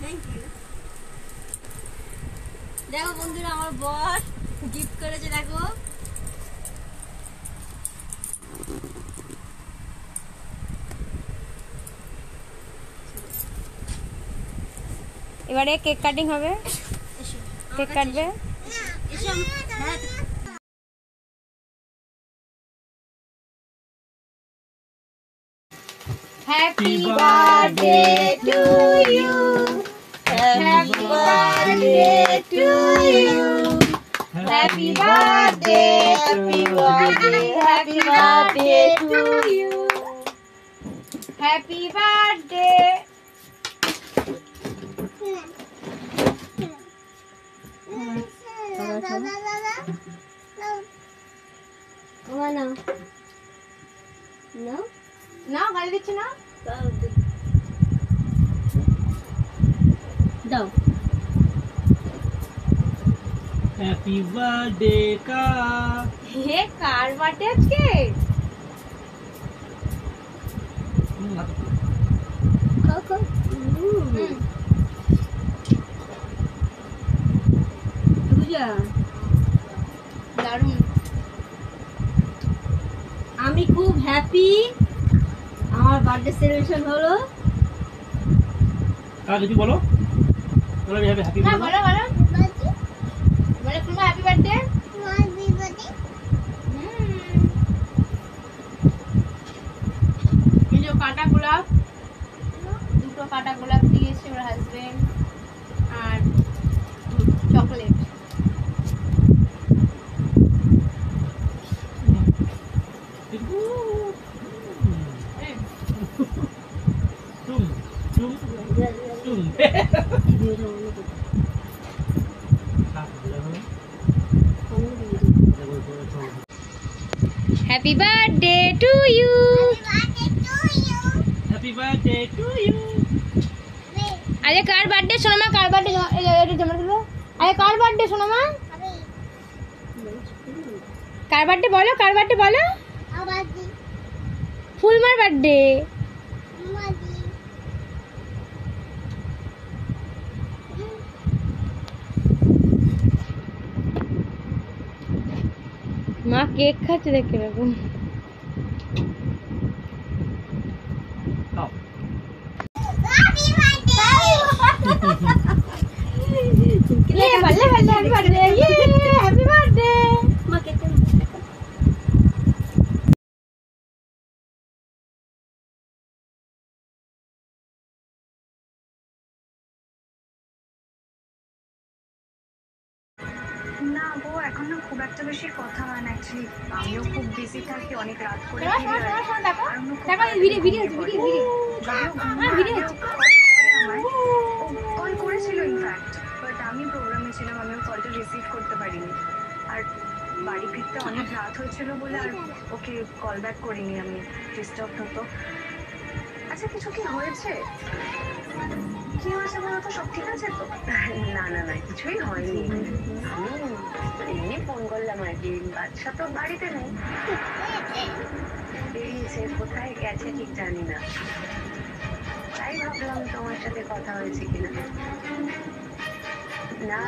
Thank you. দেখো বন্ধুরা, আমার বস গিফট করেছে, দেখো। এবারে কেক কাটিং হবে, কেক কাটবে। Happy birthday to you, happy birthday to you, happy birthday, happy birthday, happy birthday to you, happy birthday. না গালি দিচ্ছি না, দাও। হ্যাপি বার্থডে কা। হে কার বার্থডে আজকে? দারুণ। আমি খুব হ্যাপি, আমার বার্থডে সেলিব্রেশন হলো। কিছু বলো, বলো হ্যাপি না বলো বলো বলো তোমার হ্যাপি বার্থডে। কাটা গোলাপ, দুটো কাটা গোলাপ দিয়েছে ওর হাজবেন্ড, আর chocolate. Happy birthday to you, happy birthday to you. আরে কার বার্থডে সোনামা, কার বার্থডে? এটা জমা দিলো। আরে কার বার্থডে সোনামা, কার বার্থডে বলো, কার বার্থডে বলো? Fulmar birthday. মা কেক খাচ্ছে, দেখে এরকম। না গো, এখন না খুব একটা বেশি কথা হয় না অ্যাকচুয়ালি। আমিও খুব বিজি থাকি, অনেক রাত করে কল করেছিল ইনফ্যাক্ট, বাট আমি প্রোগ্রামে ছিলাম, আমিও কলটা রিসিভ করতে পারিনি। আর বাড়ি ফিরতে অনেক রাত হয়েছিল বলে আর ওকে কল ব্যাক করিনি, আমি ডিস্টার্ব হতো। আচ্ছা কিছু কি হয়েছে? কি হয়েছে বলতো, সব ঠিক আছে তো? না না না, কিছুই হয়নি, আমি এমনি ফোন করলাম আর কি। বাচ্চা তো বাড়িতে নেই, বেরিয়েছে, কোথায় গেছে ঠিক জানি না, তাই ভাবলাম তোমার সাথে কথা হয়েছে কিনা। না